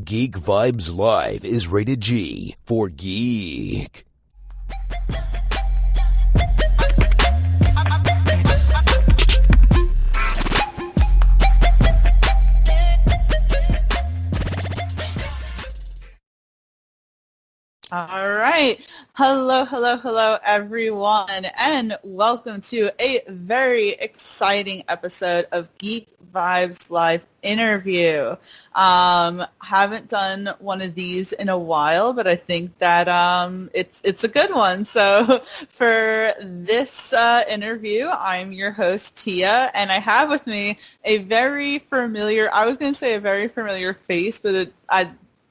Geek Vibes Live is rated G for geek. All right. Hello, everyone, and welcome to a very exciting episode of Geek Vibes Live Interview. Haven't done one of these in a while, but I think that it's a good one. So for this interview, I'm your host, Tia, and I have with me a very familiar, I was going to say a very familiar face, but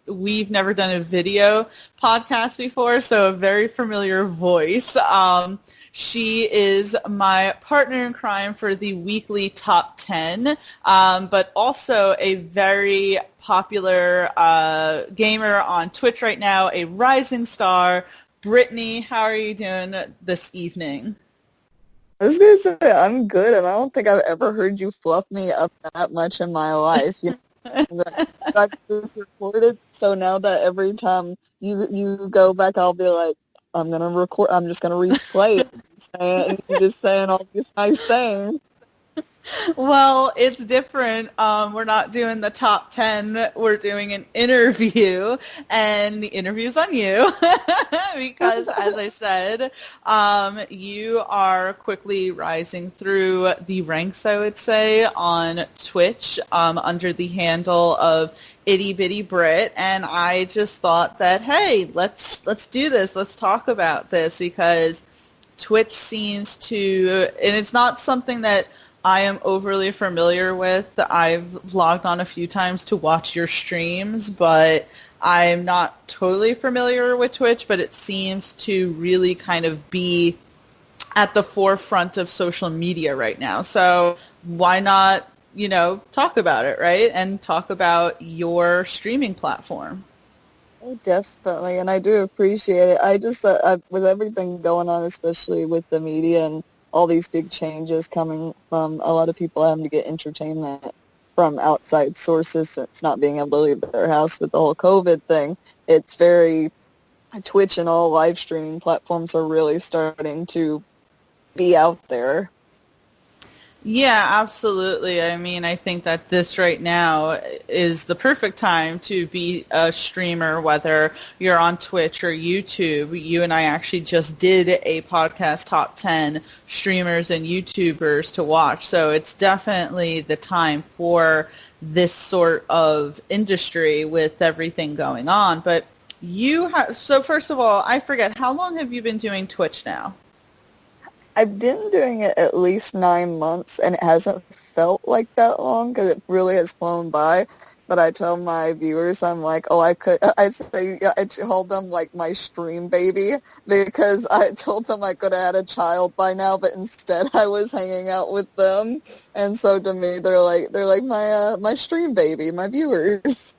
we've never done a video podcast before, so a very familiar voice. She is my partner in crime for the weekly top 10, but also a very popular gamer on Twitch right now, a rising star. Brittany, how are you doing this evening? I was going to say, I'm good, and I don't think I've ever heard you fluff me up that much in my life. You know? That's recorded, so now that every time you go back, I'll be like, I'm just gonna replay it, and you're just saying all these nice things. Well, it's different. We're not doing the top 10. We're doing an interview, and the interview's on you because, as I said, you are quickly rising through the ranks, I would say, on Twitch under the handle of ittybittybritt, and I just thought that, hey, let's do this. Let's talk about this because Twitch seems to, and it's not something that I am overly familiar with. I've logged on a few times to watch your streams, but I'm not totally familiar with Twitch, but it seems to really kind of be at the forefront of social media right now. So why not, talk about it, right? And talk about your streaming platform. Oh, definitely, and I do appreciate it. I just, with everything going on, especially with the media and all these big changes coming from a lot of people having to get entertainment from outside sources, since not being able to leave their house with the whole COVID thing, it's Twitch and all live streaming platforms are really starting to be out there. Yeah, absolutely. I mean, I think that this right now is the perfect time to be a streamer, whether you're on Twitch or YouTube. You and I actually just did a podcast top 10 streamers and YouTubers to watch. So it's definitely the time for this sort of industry with everything going on. But so first of all, I forget, how long have you been doing Twitch now? I've been doing it at least 9 months, and it hasn't felt like that long because it really has flown by. But I tell my viewers, I'm like, I told them like my stream baby, because I told them I could have had a child by now, but instead I was hanging out with them, and so to me, they're like my stream baby, my viewers.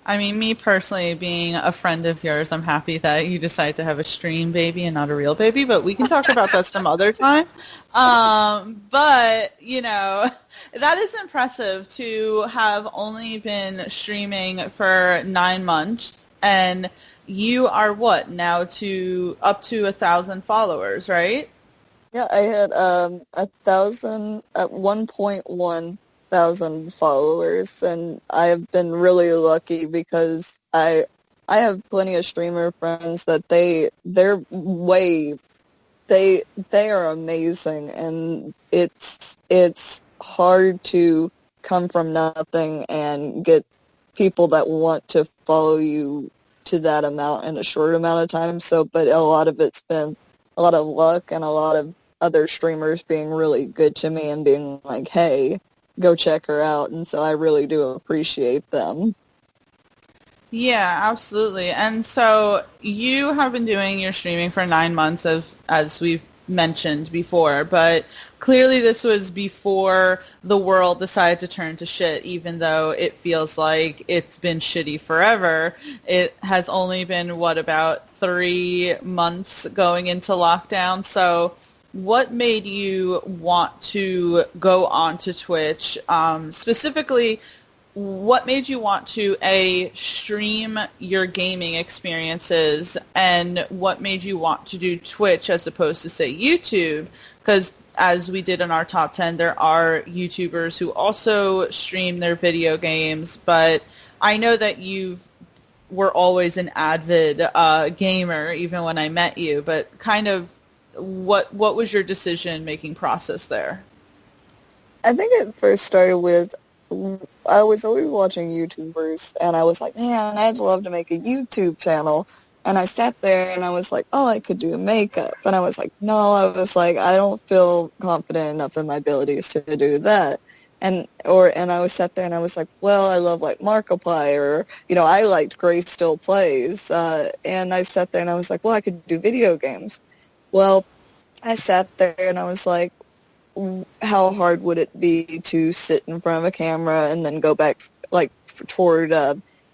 I mean, me personally, being a friend of yours, I'm happy that you decided to have a stream baby and not a real baby, but we can talk about that some other time. But, that is impressive to have only been streaming for 9 months, and you are what, now up to 1,000 followers, right? Yeah, I had 1,000 at 1.1 thousand followers, and I have been really lucky because I have plenty of streamer friends that they are amazing, and it's hard to come from nothing and get people that want to follow you to that amount in a short amount of time. So, but a lot of it's been a lot of luck and a lot of other streamers being really good to me and being like, hey, go check her out, and so I really do appreciate them. Yeah, absolutely. And so you have been doing your streaming for 9 months, as we've mentioned before, but clearly this was before the world decided to turn to shit, even though it feels like it's been shitty forever. It has only been, about 3 months going into lockdown, so what made you want to go on to Twitch? Specifically, what made you want to, stream your gaming experiences, and what made you want to do Twitch as opposed to, say, YouTube? Because as we did in our top 10, there are YouTubers who also stream their video games, but I know that you were always an avid gamer, even when I met you, but kind of what was your decision-making process there? I think it first started with, I was always watching YouTubers, and I was like, man, I'd love to make a YouTube channel. And I sat there, and I was like, oh, I could do makeup. And I was like, no, I don't feel confident enough in my abilities to do that. And I was sat there, and I was like, well, I love, like, Markiplier, or, I liked Grace Still Plays. And I sat there, and I was like, well, I could do video games. Well, I sat there, and I was like, how hard would it be to sit in front of a camera and then go back, like, toward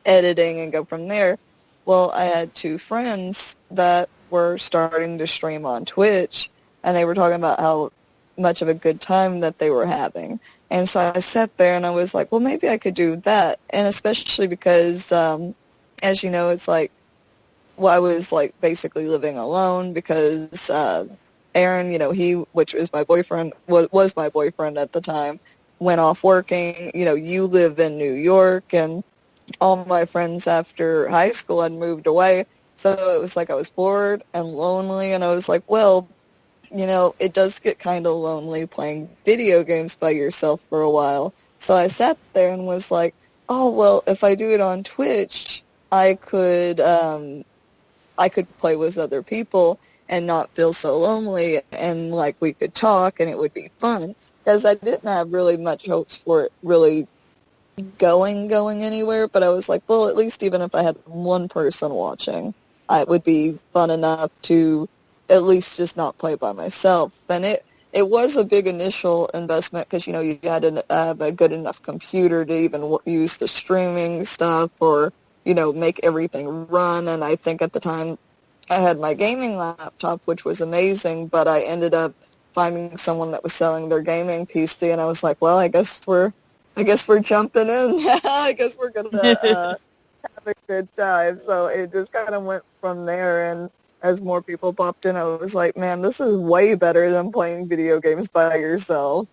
editing and go from there? Well, I had two friends that were starting to stream on Twitch, and they were talking about how much of a good time that they were having. And so I sat there, and I was like, well, maybe I could do that. And especially because, as you know, it's like, well, I was, like, basically living alone because Aaron, which was my boyfriend, was my boyfriend at the time, went off working. You live in New York, and all my friends after high school had moved away. So it was like I was bored and lonely, and I was like, well, it does get kind of lonely playing video games by yourself for a while. So I sat there and was like, oh, well, if I do it on Twitch, I could play with other people and not feel so lonely, and, like, we could talk, and it would be fun. Because I didn't have really much hopes for it really going anywhere, but I was like, well, at least even if I had one person watching, it would be fun enough to at least just not play by myself. And it was a big initial investment because, you had to have a good enough computer to even use the streaming stuff or, make everything run. And I think at the time I had my gaming laptop, which was amazing, but I ended up finding someone that was selling their gaming PC, and I was like, well, I guess we're jumping in. I guess we're going to have a good time. So it just kind of went from there, and as more people popped in, I was like, man, this is way better than playing video games by yourself.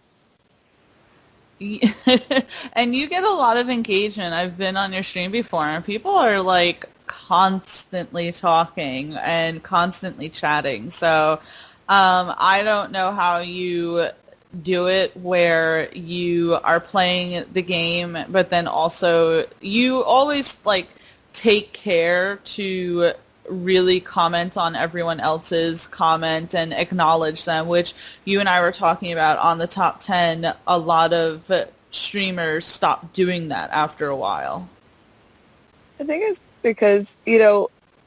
And you get a lot of engagement. I've been on your stream before, and people are, like, constantly talking and constantly chatting. So I don't know how you do it where you are playing the game, but then also you always, like, take care to really comment on everyone else's comment and acknowledge them, which you and I were talking about on the top 10. A lot of streamers stop doing that after a while. I think it's because,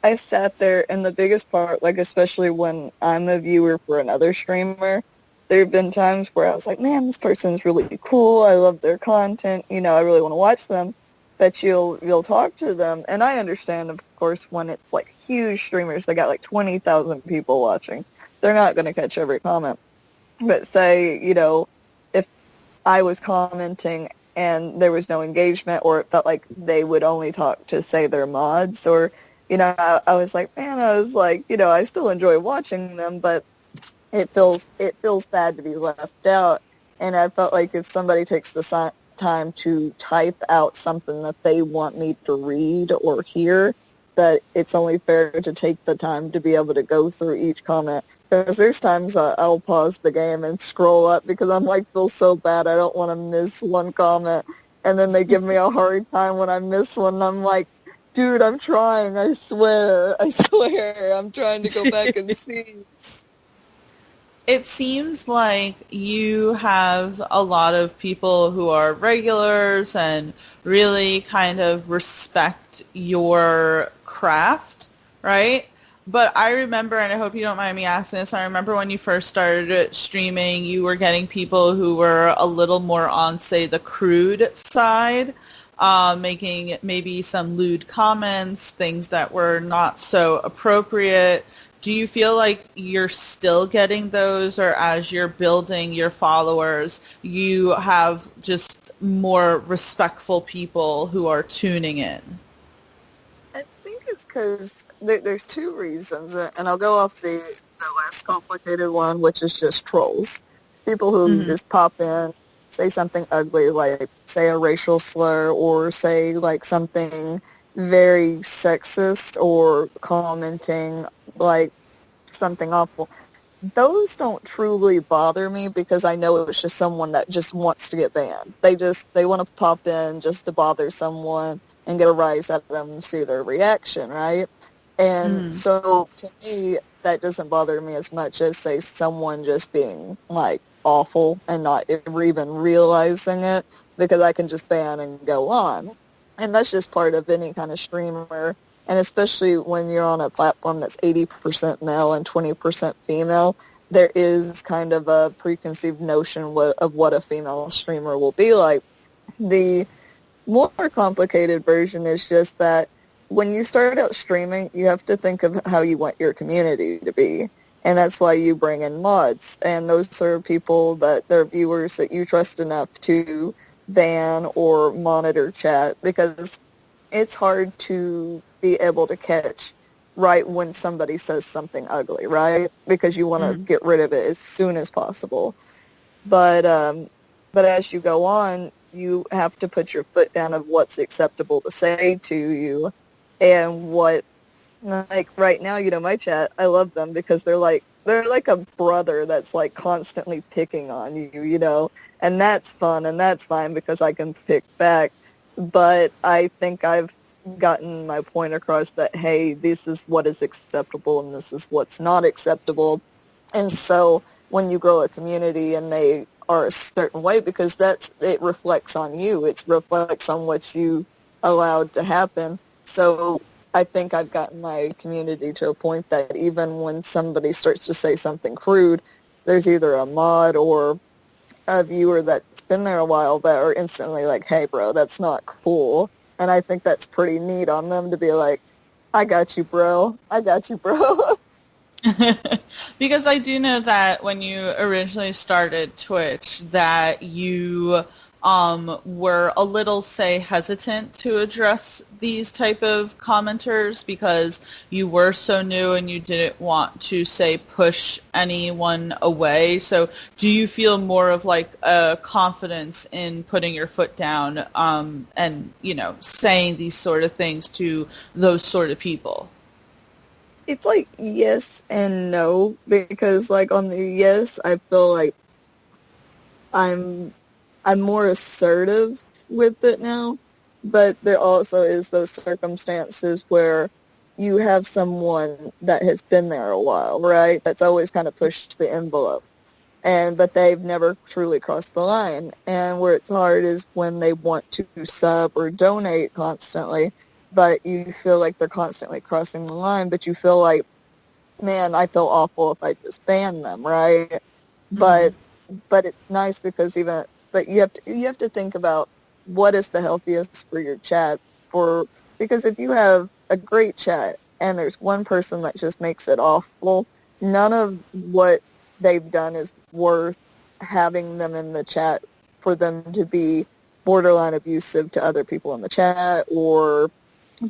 I sat there, and the biggest part, like, especially when I'm a viewer for another streamer, there have been times where I was like, man, this person's really cool. I love their content. I really want to watch them. But you'll talk to them. And I understand, of course, when it's, like, huge streamers, they got, like, 20,000 people watching. They're not going to catch every comment. But say, if I was commenting and there was no engagement, or it felt like they would only talk to, say, their mods, or, I was like, man, I still enjoy watching them, but it feels bad to be left out. And I felt like if somebody takes the time to type out something that they want me to read or hear, that it's only fair to take the time to be able to go through each comment. Because there's times I'll pause the game and scroll up because I'm like, feel so bad. I don't want to miss one comment. And then they give me a hard time when I miss one. And I'm like, dude, I'm trying. I swear. I'm trying to go back and see. It seems like you have a lot of people who are regulars and really kind of respect your craft, right? But I remember, and I hope you don't mind me asking this, I remember when you first started streaming, you were getting people who were a little more on, say, the crude side, making maybe some lewd comments, things that were not so appropriate. Do you feel like you're still getting those, or as you're building your followers, you have just more respectful people who are tuning in? I think it's because there's two reasons, and I'll go off the last complicated one, which is just trolls. People who just pop in, say something ugly, like say a racial slur, or say like something very sexist, or commenting like something awful. Those don't truly bother me because I know it's just someone that just wants to get banned. They want to pop in just to bother someone and get a rise out of them and see their reaction, right? And so to me, that doesn't bother me as much as, say, someone just being like awful and not even realizing it, because I can just ban and go on. And that's just part of any kind of streamer. And especially when you're on a platform that's 80% male and 20% female, there is kind of a preconceived notion of what a female streamer will be like. The more complicated version is just that when you start out streaming, you have to think of how you want your community to be. And that's why you bring in mods. And those are people that they're viewers that you trust enough to ban or monitor chat, because it's hard to be able to catch right when somebody says something ugly, right? Because you want to get rid of it as soon as possible. But as you go on, you have to put your foot down of what's acceptable to say to you, and what, like right now, my chat, I love them because they're like a brother that's like constantly picking on you, and that's fun and that's fine because I can pick back. But I think I've gotten my point across that, hey, this is what is acceptable and this is what's not acceptable. And so when you grow a community and they are a certain way, because it reflects on you, it reflects on what you allowed to happen. So I think I've gotten my community to a point that even when somebody starts to say something crude, there's either a mod or a viewer that's been there a while that are instantly like, hey, bro, that's not cool. And I think that's pretty neat on them to be like, I got you, bro. I got you, bro. Because I do know that when you originally started Twitch that you were a little, say, hesitant to address these type of commenters because you were so new and you didn't want to, say, push anyone away. So do you feel more of like a confidence in putting your foot down and, saying these sort of things to those sort of people? It's like yes and no, because like on the yes, I feel like I'm more assertive with it now, but there also is those circumstances where you have someone that has been there a while, right? That's always kind of pushed the envelope, but they've never truly crossed the line. And where it's hard is when they want to sub or donate constantly, but you feel like they're constantly crossing the line, but you feel like, man, I feel awful if I just ban them, right? But it's nice because but you have to think about what is the healthiest for your chat, because if you have a great chat and there's one person that just makes it awful, none of what they've done is worth having them in the chat for them to be borderline abusive to other people in the chat or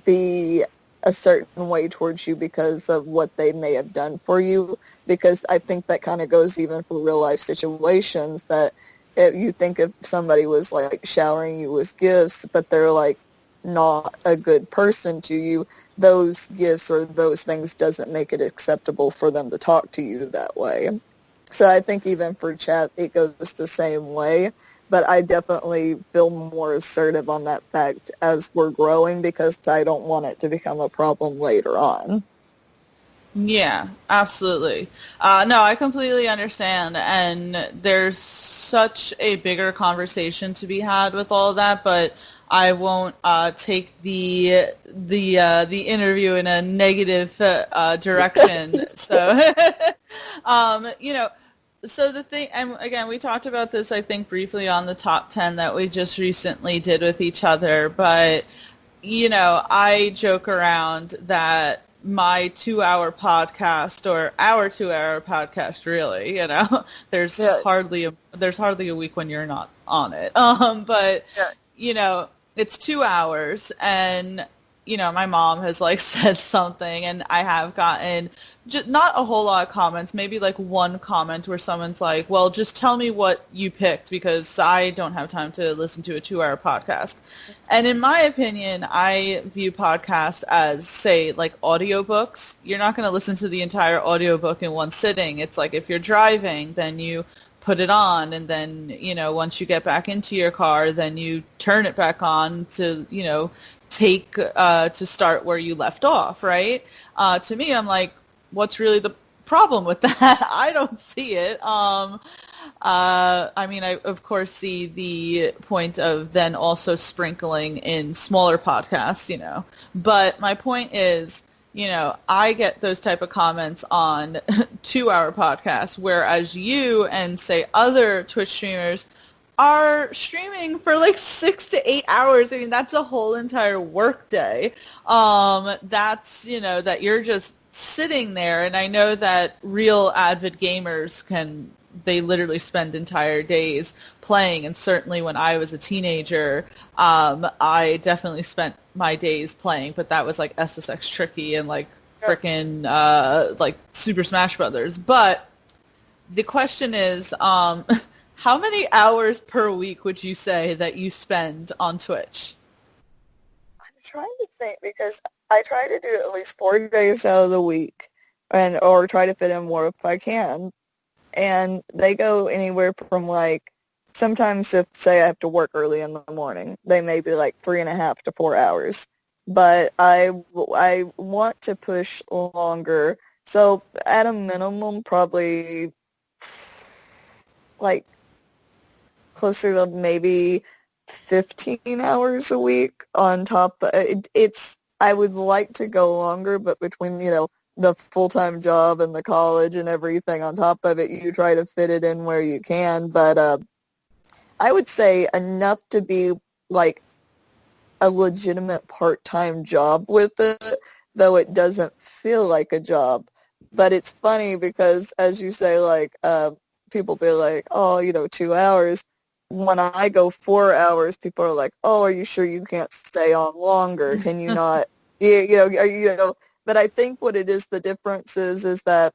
be a certain way towards you because of what they may have done for you. Because I think that kind of goes even for real life situations, that if you think if somebody was like showering you with gifts, but they're like not a good person to you, those gifts or those things doesn't make it acceptable for them to talk to you that way. So I think even for chat, it goes the same way. But I definitely feel more assertive on that fact as we're growing because I don't want it to become a problem later on. Yeah, absolutely. No, I completely understand. And there's such a bigger conversation to be had with all of that, but I won't take the interview in a negative direction. So, So the thing, and again, we talked about this, I think, briefly on the top 10 that we just recently did with each other, but, I joke around that my 2-hour podcast, or our 2-hour podcast, really, there's hardly a week when you're not on it. But you know, it's 2 hours, and you know, my mom has like said something, and I have gotten just not a whole lot of comments, maybe like one comment where someone's like, well, just tell me what you picked because I don't have time to listen to a 2-hour podcast. And in my opinion, I view podcasts as, say, like audiobooks. You're not going to listen to the entire audiobook in one sitting. It's like if you're driving, then you put it on, and then, you know, once you get back into your car, then you turn it back on to, you know, take to start where you left off, right? To me, I'm like, what's really the problem with that? I don't see it. I mean, I of course see the point of then also sprinkling in smaller podcasts, you know. But my point is, you know, I get those type of comments on 2-hour podcasts, whereas you and, say, other Twitch streamers are streaming for like 6 to 8 hours. I mean, that's a whole entire work day. That's, you know, that you're just sitting there. And I know that real avid gamers they literally spend entire days playing. And certainly when I was a teenager, I definitely spent my days playing, but that was like SSX Tricky and like frickin' like Super Smash Brothers. But the question is, how many hours per week would you say that you spend on Twitch? I'm trying to think because I try to do at least 4 days out of the week, or try to fit in more if I can. And they go anywhere from like, sometimes if, say, I have to work early in the morning, they may be like 3.5 to 4 hours. But I want to push longer. So at a minimum, probably like closer to maybe 15 hours a week on top. I would like to go longer, but between, you know, the full-time job and the college and everything on top of it, you try to fit it in where you can. But I would say enough to be like a legitimate part-time job with it, though it doesn't feel like a job. But it's funny because, as you say, like, people be like, oh, you know, 2 hours. When I go 4 hours, people are like, oh, are you sure you can't stay on longer? Can you not, you know, but I think what it is, the difference is that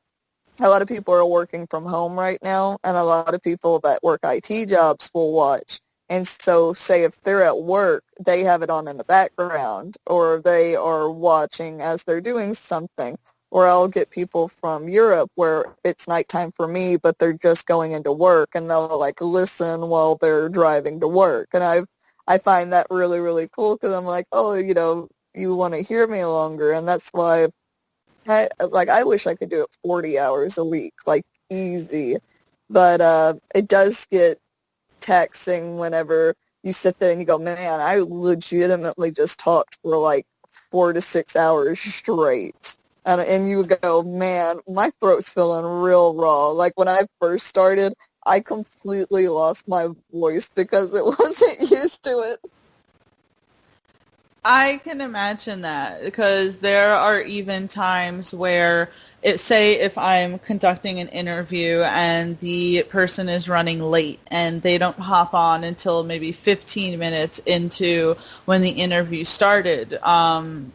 a lot of people are working from home right now, and a lot of people that work IT jobs will watch. And so, say if they're at work, they have it on in the background, or they are watching as they're doing something. Or I'll get people from Europe where it's nighttime for me, but they're just going into work, and they'll like listen while they're driving to work. And I find that really, really cool because I'm like, oh, you know, you want to hear me longer, and that's why I wish I could do it 40 hours a week, like easy. But it does get taxing whenever you sit there and you go, man, I legitimately just talked for like 4 to 6 hours straight. And you go, man, my throat's feeling real raw. Like when I first started, I completely lost my voice because it wasn't used to it. I can imagine that because there are even times where, say if I'm conducting an interview and the person is running late and they don't hop on until maybe 15 minutes into when the interview started,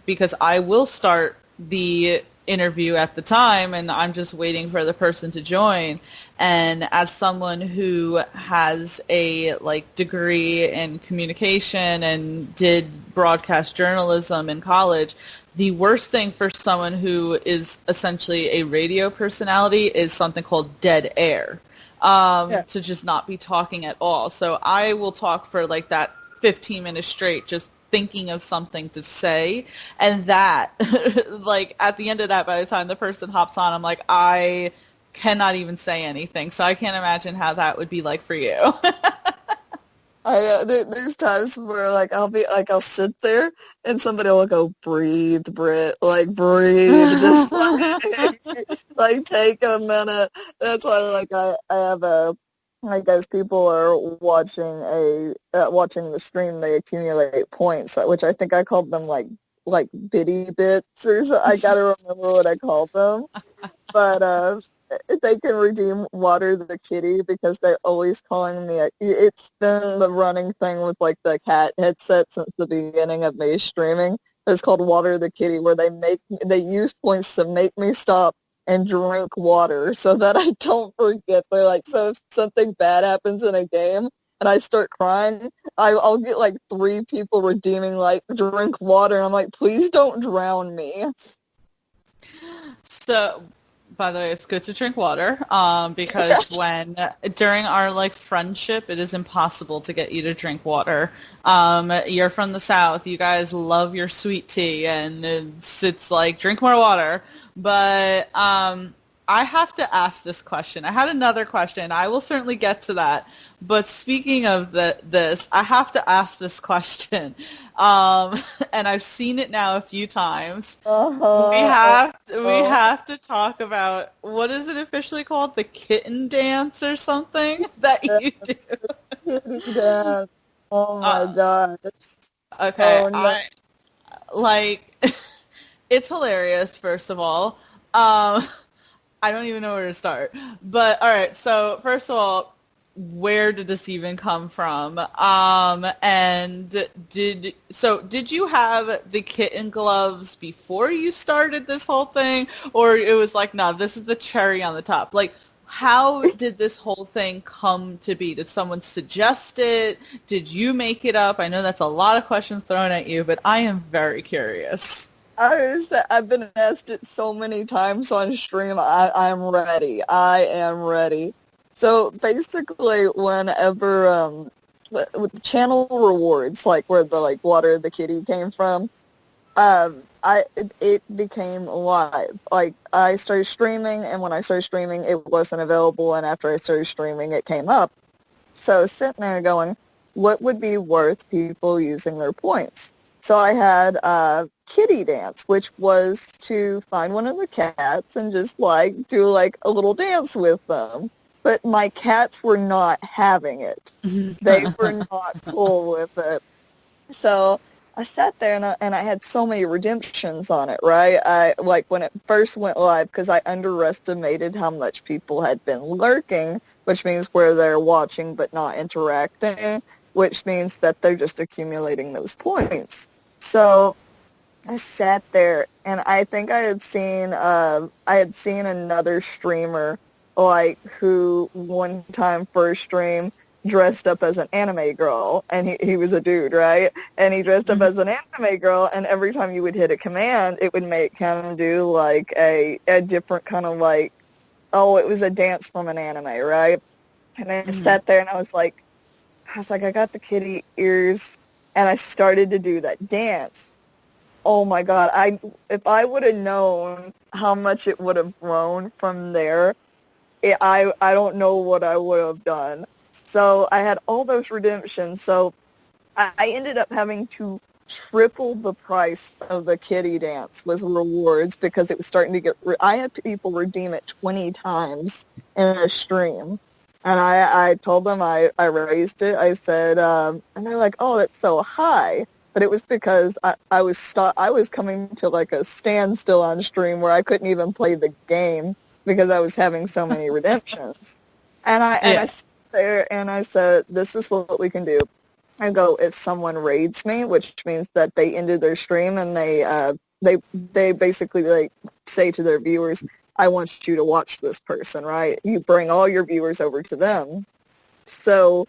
because I will start the interview at the time and I'm just waiting for the person to join. And as someone who has a like degree in communication and did broadcast journalism in college, the worst thing for someone who is essentially a radio personality is something called dead air. To just not be talking at all. So I will talk for like that 15 minutes straight, just thinking of something to say, and that like at the end of that, by the time the person hops on, I'm like, I cannot even say anything. So I can't imagine how that would be like for you. There's times where like I'll sit there and somebody will go, breathe, Britt, like breathe, just like take a minute. That's why like I have a, like as people are watching the stream, they accumulate points, which I think I called them like bitty bits or so. I gotta remember what I called them. But they can redeem Water the Kitty because they're always calling me. It's been the running thing with like the cat headset since the beginning of me streaming. It's called Water the Kitty, where they use points to make me stop and drink water so that I don't forget. They're like, so if something bad happens in a game and I start crying, I'll get like 3 people redeeming like drink water. And I'm like, please don't drown me. So, by the way, it's good to drink water because during our like friendship, it is impossible to get you to drink water. You're from the South. You guys love your sweet tea, and it's like drink more water. But I have to ask this question. I had another question. I will certainly get to that. But speaking of this, I have to ask this question. And I've seen it now a few times. We have to talk about, what is it officially called? The kitten dance or something that you do? Kitty dance. Oh my gosh. Okay. Oh, no. It's hilarious, first of all. I don't even know where to start. But all right, so first of all, where did this even come from? And did you have the kitten gloves before you started this whole thing, or it was like, no, this is the cherry on the top? Like, how did this whole thing come to be? Did someone suggest it? Did you make it up? I know that's a lot of questions thrown at you, but I am very curious. I've been asked it so many times on stream. I'm ready. I am ready. So basically, whenever with the channel rewards, like where the like Water the Kitty came from, it became live. Like I started streaming, and when I started streaming, it wasn't available, and after I started streaming, it came up. So I was sitting there going, what would be worth people using their points? So I had kitty dance, which was to find one of the cats and just like do like a little dance with them. But my cats were not having it. They were not cool with it. So I sat there and I had so many redemptions on it, right? I like when it first went live, because I underestimated how much people had been lurking, which means where they're watching but not interacting, which means that they're just accumulating those points. So I sat there, and I think I had seen another streamer like who one time for a stream dressed up as an anime girl, and he was a dude, right? And he dressed up as an anime girl, and every time you would hit a command, it would make him do like a different kind of like, oh, it was a dance from an anime, right? And I sat there and I was like, I got the kitty ears, and I started to do that dance. Oh my God, if I would have known how much it would have grown from there, I don't know what I would have done. So I had all those redemptions. So I ended up having to triple the price of the kitty dance with rewards because it was starting to get... I had people redeem it 20 times in a stream. And I told them I raised it. I said, and they're like, oh, that's so high. But it was because I was coming to like a standstill on stream where I couldn't even play the game because I was having so many redemptions. And I sat there and I said, this is what we can do. I go, if someone raids me, which means that they ended their stream and they basically like say to their viewers, I want you to watch this person, right? You bring all your viewers over to them. So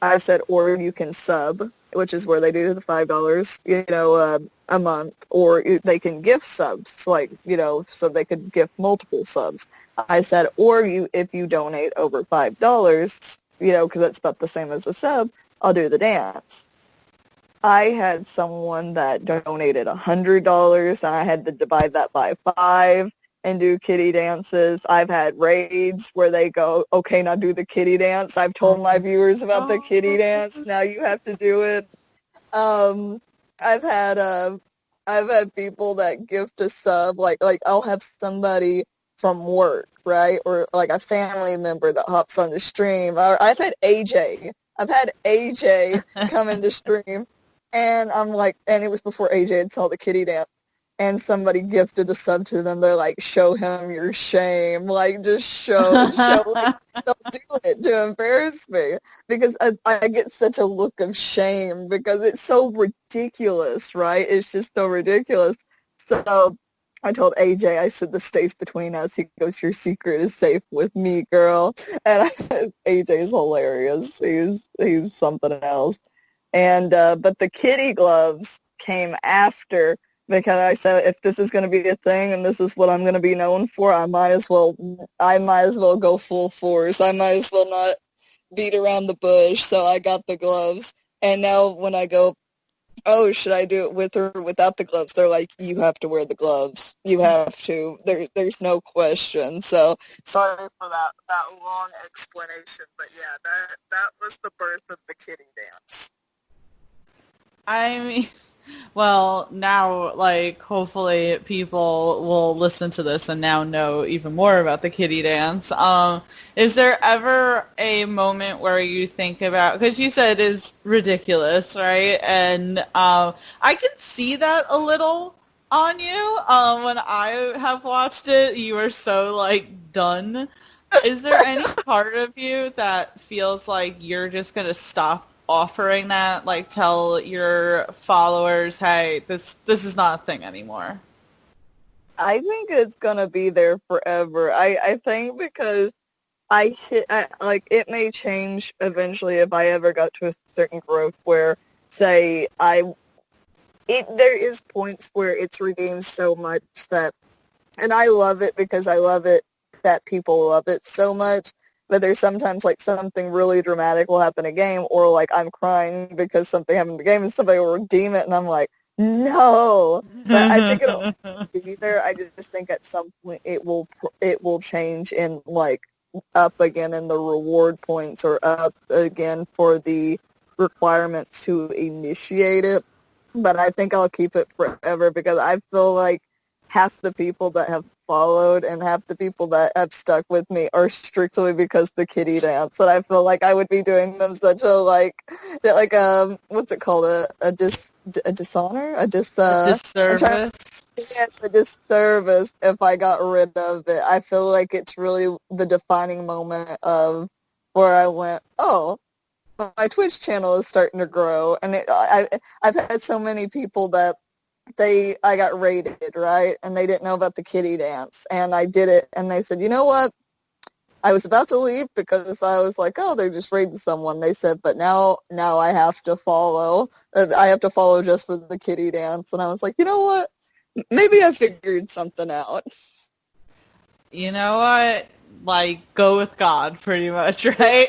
I said, or you can sub, which is where they do the $5, a month, or they can gift subs, like, so they could gift multiple subs. I said, or if you donate over $5, because that's about the same as a sub, I'll do the dance. I had someone that donated $100, and I had to divide that by 5 and do kitty dances. I've had raids where they go, okay, now do the kitty dance. I've told my viewers about the kitty dance. Now you have to do it. I've had people that gift a sub, like I'll have somebody from work, right, or like a family member that hops on the stream. I've had AJ come into stream, and I'm like, and it was before AJ had saw the kitty dance. and somebody gifted a sub to them, they're like, show him your shame. Like, just show, like, don't do it to embarrass me. Because I get such a look of shame because it's so ridiculous, right? It's just so ridiculous. So I told AJ, I said, this stays between us. He goes, your secret is safe with me, girl. And AJ's hilarious. He's something else. And but the kitty gloves came after, because I said, if this is going to be a thing and this is what I'm going to be known for, I might as well go full force. I might as well not beat around the bush. So I got the gloves. And now when I go, oh, should I do it with or without the gloves? They're like, you have to wear the gloves. You have to. There's no question. So sorry for that long explanation. But yeah, that was the birth of the kitty dance. I mean, well, now, like, hopefully people will listen to this and now know even more about the kitty dance. Is there ever a moment where you think about, because you said it is ridiculous, right? And I can see that a little on you. When I have watched it, you are so, like, done. Is there any part of you that feels like you're just going to stop offering that, like tell your followers, hey, this is not a thing anymore? I think it's gonna be there forever. I think because like it may change eventually if I ever got to a certain growth where, say, there is points where it's redeemed so much that, and I love it because I love it that people love it so much. But there's sometimes, like, something really dramatic will happen in a game, or, like, I'm crying because something happened in the game, and somebody will redeem it, and I'm like, no. But I think it'll be there. I just think at some point it will change and, like, up again in the reward points, or up again for the requirements to initiate it. But I think I'll keep it forever because I feel like half the people that have followed and half the people that have stuck with me are strictly because the kitty dance, and I feel like I would be doing them such a what's it called, a dishonor, A disservice. Yes, a disservice if I got rid of it. I feel like it's really the defining moment of where I went, oh, my Twitch channel is starting to grow, and I've had so many people that I got raided, right? And they didn't know about the kitty dance. And I did it, and they said, you know what? I was about to leave because I was like, oh, they're just raiding someone. They said, but now I have to follow. I have to follow just for the kitty dance. And I was like, you know what? Maybe I figured something out. You know what? Like, go with God, pretty much, right?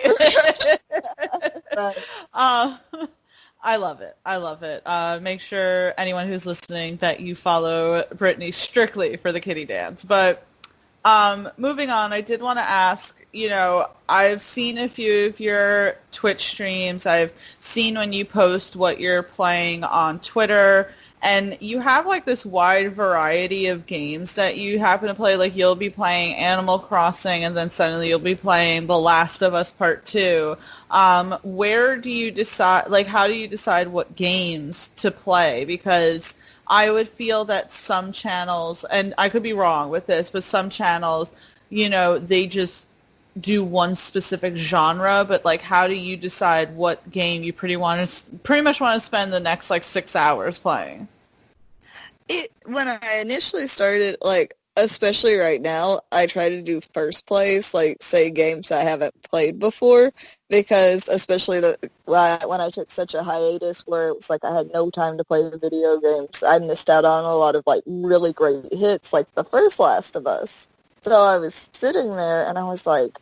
I love it. I love it. Make sure anyone who's listening that you follow Brittany strictly for the kitty dance. But moving on, I did want to ask, I've seen a few of your Twitch streams. I've seen when you post what you're playing on Twitter. And you have, like, this wide variety of games that you happen to play. Like, you'll be playing Animal Crossing, and then suddenly you'll be playing The Last of Us Part 2. Where do you decide, like, how do you decide what games to play? Because I would feel that some channels, and I could be wrong with this, but some channels, they just do one specific genre, but, like, how do you decide what game you pretty much want to spend the next, like, 6 hours playing? When I initially started, like, especially right now, I try to do first plays, like, say, games I haven't played before, because especially when I took such a hiatus where it was like I had no time to play the video games, I missed out on a lot of, like, really great hits, like the first Last of Us. So I was sitting there, and I was like,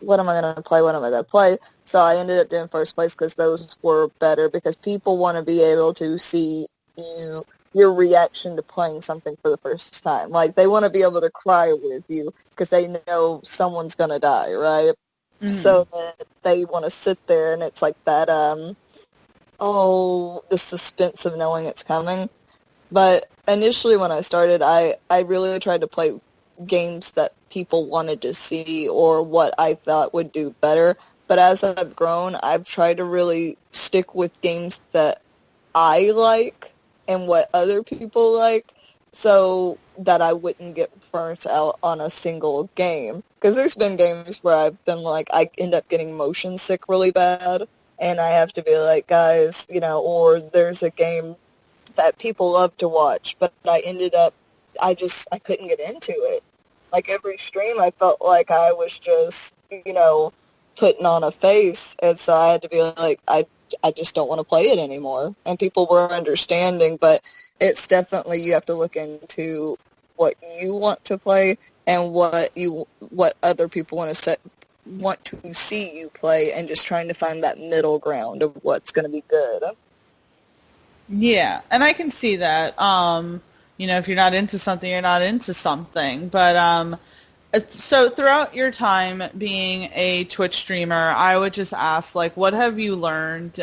what am I going to play? What am I going to play? So I ended up doing first place because those were better, because people want to be able to see your reaction to playing something for the first time. Like, they want to be able to cry with you because they know someone's going to die, right? Mm-hmm. So that they want to sit there, and it's like that, the suspense of knowing it's coming. But initially when I started, I really tried to play games that people wanted to see or what I thought would do better. But as I've grown, I've tried to really stick with games that I like and what other people liked, so that I wouldn't get burnt out on a single game. Because there's been games where I've been like, I end up getting motion sick really bad, and I have to be like, guys, or there's a game that people love to watch, but I couldn't get into it. Like, every stream, I felt like I was just, putting on a face, and so I had to be like, I just don't want to play it anymore. And people were understanding, but it's definitely, you have to look into what you want to play and what other people want to see you play, and just trying to find that middle ground of what's going to be good. Yeah, and I can see that. If you're not into something, you're not into something. But so throughout your time being a Twitch streamer, I would just ask, like, what have you learned?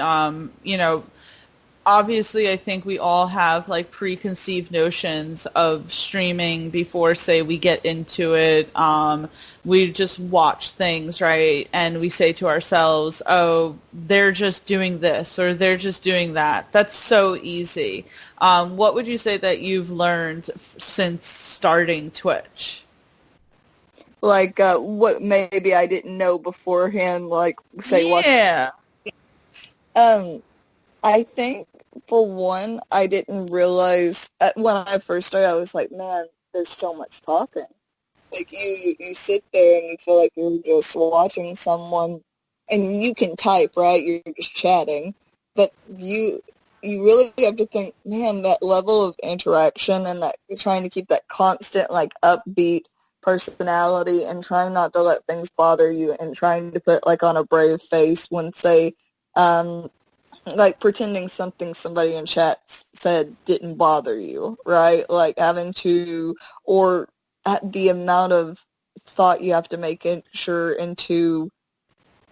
Obviously, I think we all have, like, preconceived notions of streaming before, say, we get into it. We just watch things, right? And we say to ourselves, oh, they're just doing this or they're just doing that. That's so easy. What would you say that you've learned since starting Twitch? Like, what maybe I didn't know beforehand, like, say, yeah. I think, for one, I didn't realize, when I first started, I was like, man, there's so much talking. Like, you sit there and you feel like you're just watching someone, and you can type, right? You're just chatting. But you really have to think, man, that level of interaction and that you're trying to keep that constant, like, upbeat personality and trying not to let things bother you and trying to put, like, on a brave face when, say, like, pretending something somebody in chat said didn't bother you, right? Like, having to, or the amount of thought you have to make sure into,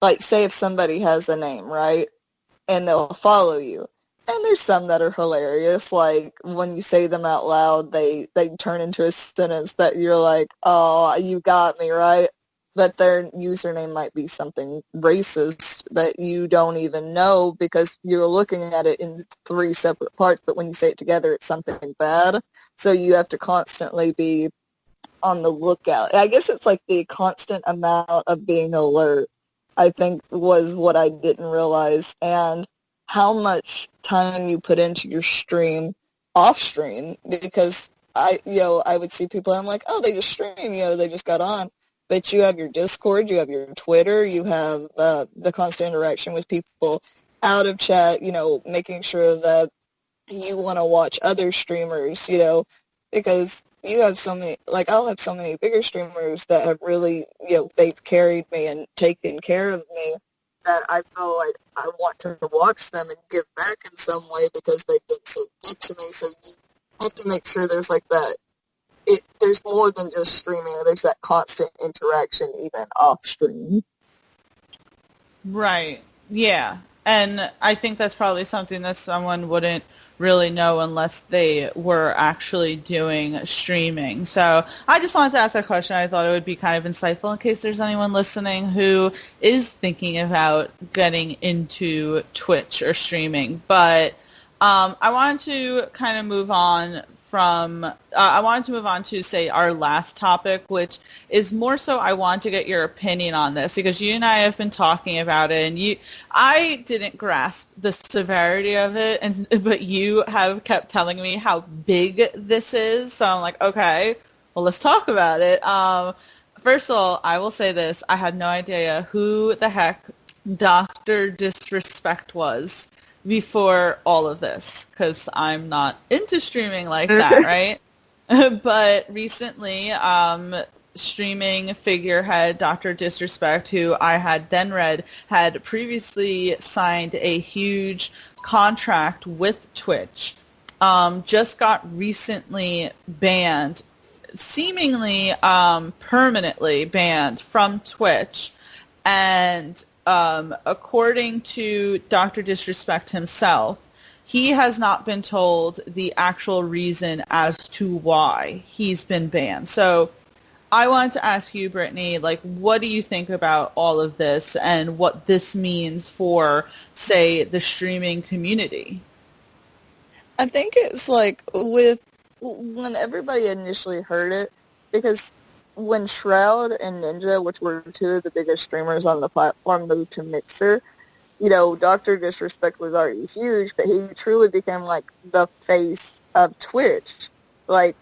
like, say if somebody has a name, right? And they'll follow you. And there's some that are hilarious, like, when you say them out loud, they turn into a sentence that you're like, oh, you got me, right? But their username might be something racist that you don't even know because you're looking at it in 3 separate parts, but when you say it together, it's something bad. So you have to constantly be on the lookout. I guess it's like the constant amount of being alert, I think, was what I didn't realize. And how much time you put into your stream off stream, because I would see people, I'm like, oh, they just stream, they just got on. But you have your Discord, you have your Twitter, you have the constant interaction with people out of chat, making sure that you want to watch other streamers, because you have so many, like, I'll have so many bigger streamers that have really, they've carried me and taken care of me, that I feel like I want to watch them and give back in some way because they've been so good to me. So you have to make sure there's like that. There's more than just streaming. There's that constant interaction even off stream. Right. Yeah. And I think that's probably something that someone wouldn't really know unless they were actually doing streaming. So I just wanted to ask that question. I thought it would be kind of insightful in case there's anyone listening who is thinking about getting into Twitch or streaming. But I wanted to kind of move on to, say, our last topic, which is more so I want to get your opinion on this because you and I have been talking about it, and I didn't grasp the severity of it, but you have kept telling me how big this is. So I'm like, okay, well, let's talk about it. First of all, I will say this. I had no idea who the heck Dr. Disrespect was before all of this, because I'm not into streaming like that, right? But recently, streaming figurehead Dr. Disrespect, who I had then read had previously signed a huge contract with Twitch, just got recently banned, seemingly permanently banned from Twitch. And according to Dr. Disrespect himself, he has not been told the actual reason as to why he's been banned. So I wanted to ask you, Brittany, like, what do you think about all of this and what this means for, say, the streaming community? I think it's like when everybody initially heard it, because when Shroud and Ninja, which were two of the biggest streamers on the platform, moved to Mixer, Dr. Disrespect was already huge, but he truly became like the face of Twitch. Like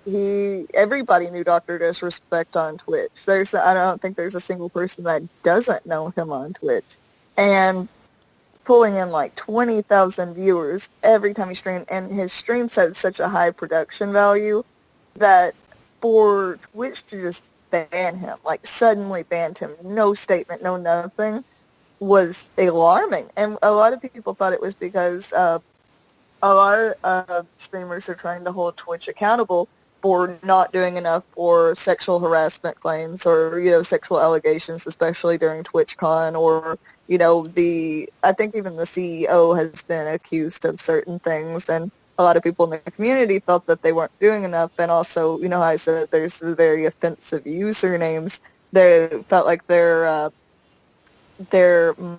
everybody knew Dr. Disrespect on Twitch. I don't think there's a single person that doesn't know him on Twitch. And pulling in like 20,000 viewers every time he streamed, and his streams had such a high production value that for Twitch to just ban him, like suddenly banned him, no statement, no nothing, was alarming. And a lot of people thought it was because a lot of streamers are trying to hold Twitch accountable for not doing enough for sexual harassment claims or, sexual allegations, especially during TwitchCon, or, I think even the CEO has been accused of certain things, and a lot of people in the community felt that they weren't doing enough. And also, how I said there's the very offensive usernames. They felt like their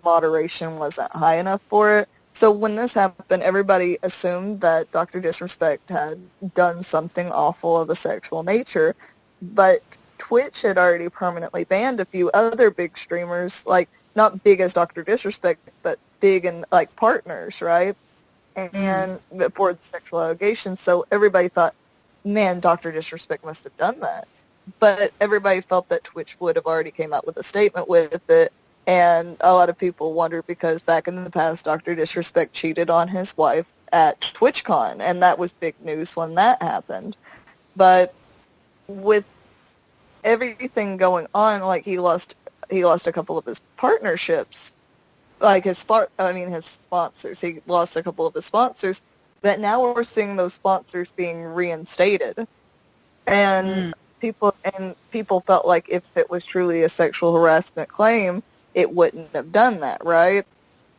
moderation wasn't high enough for it. So when this happened, everybody assumed that Dr. Disrespect had done something awful of a sexual nature, but Twitch had already permanently banned a few other big streamers, like not big as Dr. Disrespect, but big and like partners, right? And for the sexual allegations. So everybody thought, man, Dr. Disrespect must have done that. But everybody felt that Twitch would have already came out with a statement with it. And a lot of people wonder because back in the past, Dr. Disrespect cheated on his wife at TwitchCon, and that was big news when that happened. But with everything going on, like he lost a couple of his partnerships, like his sponsors. He lost a couple of his sponsors, but now we're seeing those sponsors being reinstated, and people felt like if it was truly a sexual harassment claim, it wouldn't have done that, right?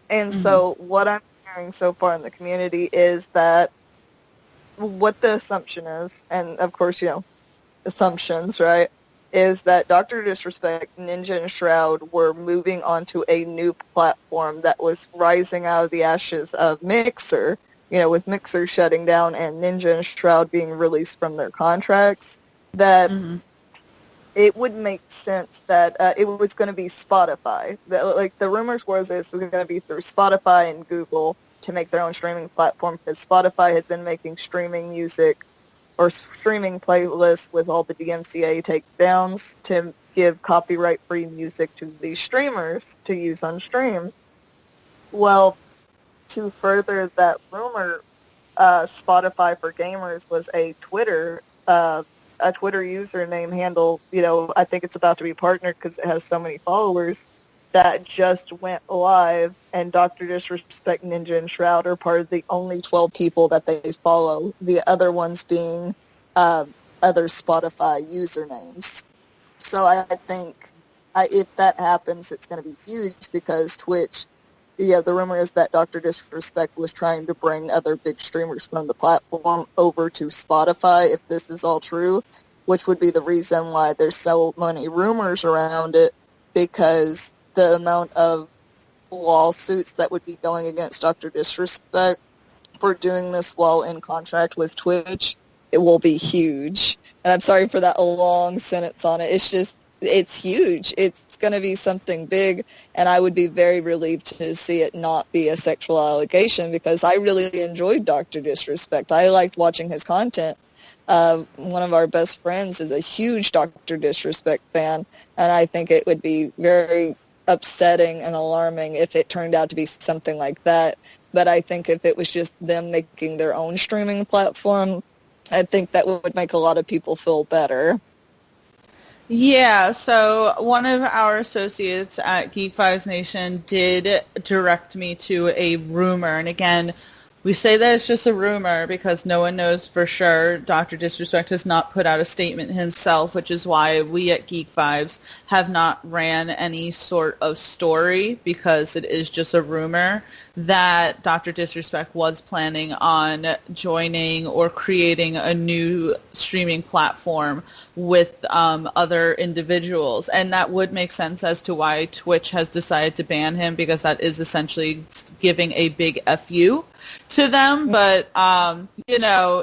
And so what I'm hearing so far in the community is that what the assumption is, and of course, assumptions, right, is that Dr. Disrespect, Ninja, and Shroud were moving onto a new platform that was rising out of the ashes of Mixer, with Mixer shutting down and Ninja and Shroud being released from their contracts, that it would make sense that it was going to be Spotify. Like the rumors was it was going to be through Spotify and Google to make their own streaming platform, because Spotify had been making streaming music or streaming playlists with all the DMCA takedowns to give copyright-free music to these streamers to use on stream. Well, to further that rumor, Spotify for Gamers was a Twitter username handle, I think it's about to be partnered because it has so many followers, that just went live, and Dr. Disrespect, Ninja, and Shroud are part of the only 12 people that they follow, the other ones being other Spotify usernames. So I think if that happens, it's going to be huge, because Twitch, the rumor is that Dr. Disrespect was trying to bring other big streamers from the platform over to Spotify, if this is all true, which would be the reason why there's so many rumors around it, because the amount of lawsuits that would be going against Dr. Disrespect for doing this while in contract with Twitch, it will be huge. And I'm sorry for that long sentence on it. It's huge. It's going to be something big, and I would be very relieved to see it not be a sexual allegation, because I really enjoyed Dr. Disrespect. I liked watching his content. One of our best friends is a huge Dr. Disrespect fan, and I think it would be very upsetting and alarming if it turned out to be something like that. But I think if it was just them making their own streaming platform, I think that would make a lot of people feel better. Yeah, so one of our associates at Geek Vibes Nation did direct me to a rumor. And again, we say that it's just a rumor because no one knows for sure. Dr. Disrespect has not put out a statement himself, which is why we at Geek Vibes have not ran any sort of story, because it is just a rumor that Dr. Disrespect was planning on joining or creating a new streaming platform with other individuals. And that would make sense as to why Twitch has decided to ban him, because that is essentially giving a big FU to them, but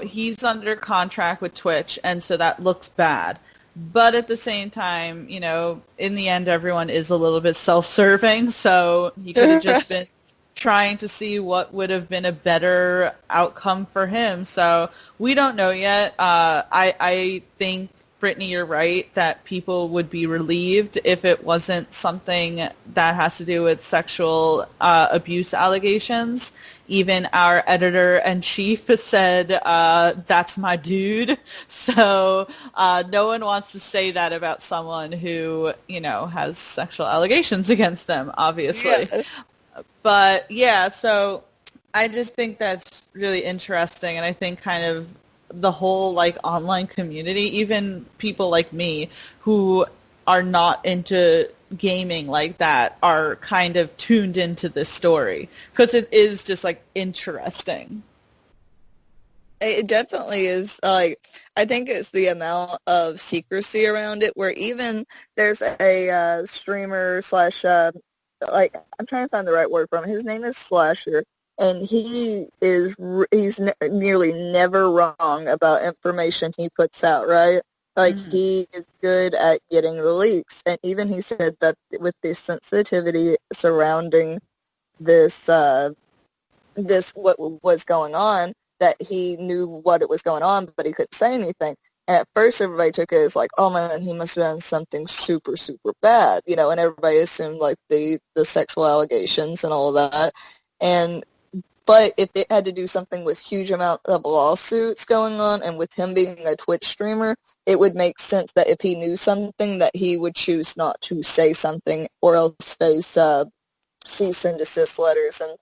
he's under contract with Twitch, and so that looks bad. But at the same time, in the end, everyone is a little bit self-serving, so he could have just been trying to see what would have been a better outcome for him. So we don't know yet. I think, Brittany, you're right that people would be relieved if it wasn't something that has to do with sexual abuse allegations. Even our editor-in-chief said, that's my dude. So no one wants to say that about someone who, has sexual allegations against them, obviously. Yeah. But yeah, so I just think that's really interesting. And I think kind of the whole online community, even people like me who are not into gaming like that, are kind of tuned into this story because it is just interesting. It definitely is. I think it's the amount of secrecy around it, where even there's a streamer slash I'm trying to find the right word for him. His name is Slasher, and he's nearly never wrong about information he puts out, right? He is good at getting the leaks. And even he said that with the sensitivity surrounding this what was going on, that he knew what it was going on, but he couldn't say anything. And at first everybody took it as oh man, he must have done something super, super bad, and everybody assumed the sexual allegations and all of that. But if it had to do something with huge amount of lawsuits going on, and with him being a Twitch streamer, it would make sense that if he knew something, that he would choose not to say something, or else face cease and desist letters and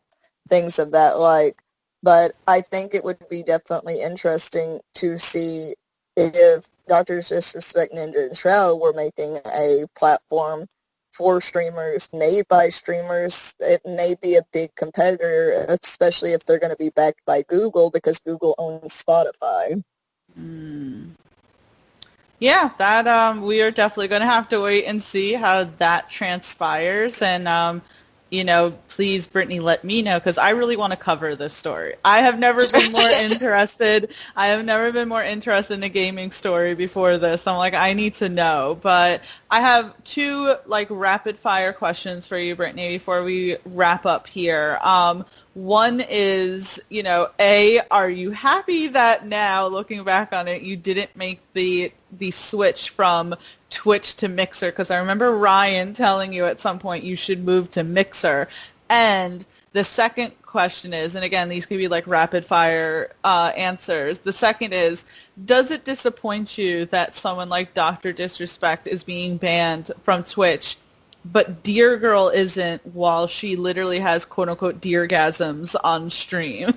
things of that like. But I think it would be definitely interesting to see if Doctors Disrespect Ninja and Shroud were making a platform for streamers, made by streamers. It may be a big competitor, especially if they're going to be backed by Google, because Google owns Spotify. Yeah, that we are definitely going to have to wait and see how that transpires. And please, Brittany, let me know, because I really want to cover this story. I have never been more interested. I have never been more interested in a gaming story before this. I'm I need to know. But I have two rapid fire questions for you, Brittany, before we wrap up here. One is, are you happy that now, looking back on it, you didn't make the switch from Twitch to Mixer? Because I remember Ryan telling you at some point you should move to Mixer. And the second question is, and again, these could be rapid fire answers. The second is, does it disappoint you that someone like Dr. Disrespect is being banned from Twitch, but Dear Girl isn't, while she literally has quote-unquote deargasms on stream?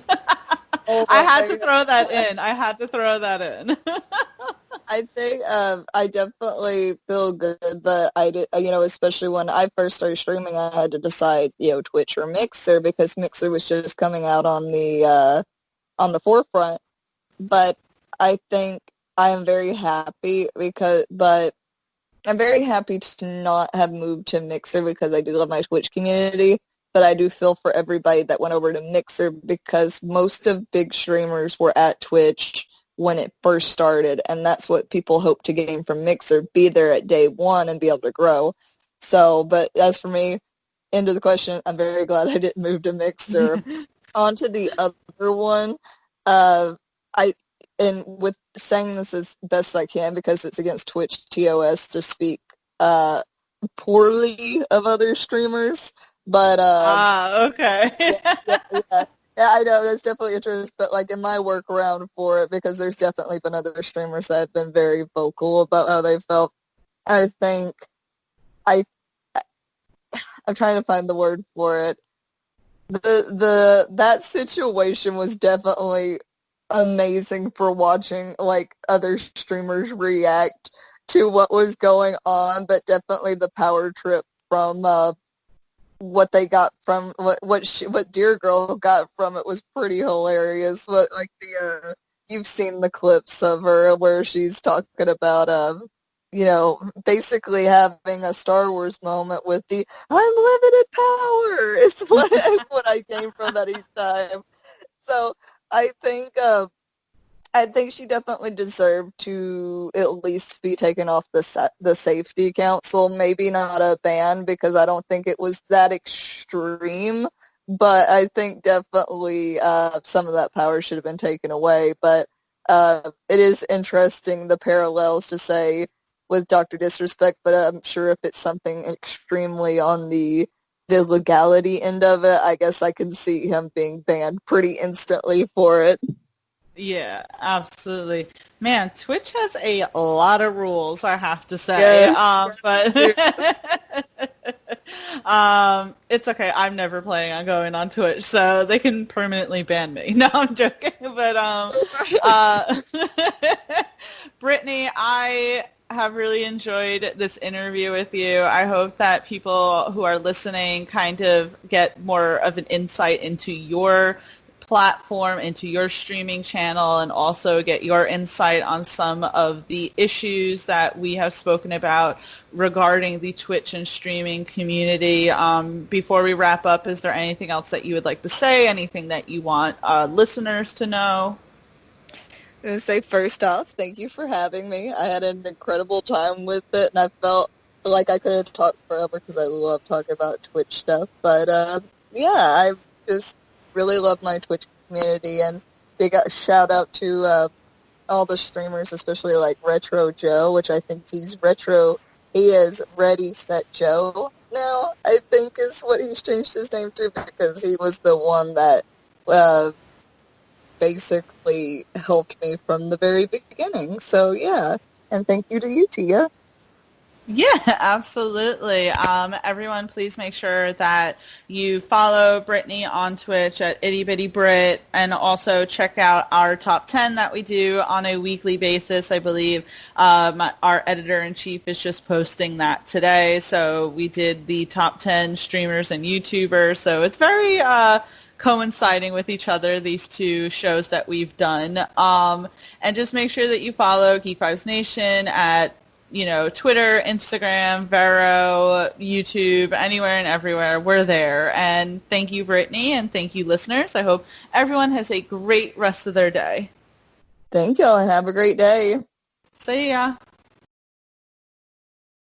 I had to throw that in. I think I definitely feel good that I did, especially when I first started streaming, I had to decide, Twitch or Mixer, because Mixer was just coming out on the forefront. But I think I am very happy I'm very happy to not have moved to Mixer, because I do love my Twitch community, but I do feel for everybody that went over to Mixer, because most of big streamers were at Twitch when it first started, and that's what people hope to gain from Mixer, be there at day one and be able to grow. So, but as for me, end of the question, I'm very glad I didn't move to Mixer. On to the other one, and with saying this as best I can, because it's against Twitch TOS to speak poorly of other streamers, but okay. Yeah, I know, that's definitely a truth, but in my workaround for it, because there's definitely been other streamers that have been very vocal about how they felt, I think I'm trying to find the word for it. That situation was definitely amazing for watching other streamers react to what was going on, but definitely the power trip from what they got from what Dear Girl got from it was pretty hilarious. But you've seen the clips of her where she's talking about basically having a Star Wars moment with the unlimited power is what I came from that each time. So I think she definitely deserved to at least be taken off the safety council. Maybe not a ban because I don't think it was that extreme, but I think definitely some of that power should have been taken away. But it is interesting the parallels to say with Dr. Disrespect, but I'm sure if it's something extremely on the legality end of it, I guess I can see him being banned pretty instantly for it. Yeah, absolutely. Man, Twitch has a lot of rules, I have to say. Yeah. But it's okay. I'm never planning on going on Twitch, so they can permanently ban me. No, I'm joking. But Brittany, I have really enjoyed this interview with you. I hope that people who are listening kind of get more of an insight into your platform, into your streaming channel, and also get your insight on some of the issues that we have spoken about regarding the Twitch and streaming community. Before we wrap up, is there anything else that you would like to say? Anything that you want listeners to know? I'm going to say first off, thank you for having me. I had an incredible time with it, and I felt like I could have talked forever because I love talking about Twitch stuff. But yeah, I just really love my Twitch community, and big shout out to all the streamers, especially like Retro Joe, which I think he is Ready Set Joe now, I think is what he's changed his name to, because he was the one that basically helped me from the very beginning. So yeah, and thank you to you, Tia. Yeah, absolutely. Everyone, please make sure that you follow Brittany on Twitch at ittybittybritt, and also check out our top 10 that we do on a weekly basis. I believe our editor-in-chief is just posting that today. So we did the top 10 streamers and YouTubers. So it's very coinciding with each other, these two shows that we've done. And just make sure that you follow Geek Vibes Nation at Twitter, Instagram, Vero, YouTube, anywhere and everywhere. We're there. And thank you, Brittany, and thank you, listeners. I hope everyone has a great rest of their day. Thank y'all, and have a great day. See ya.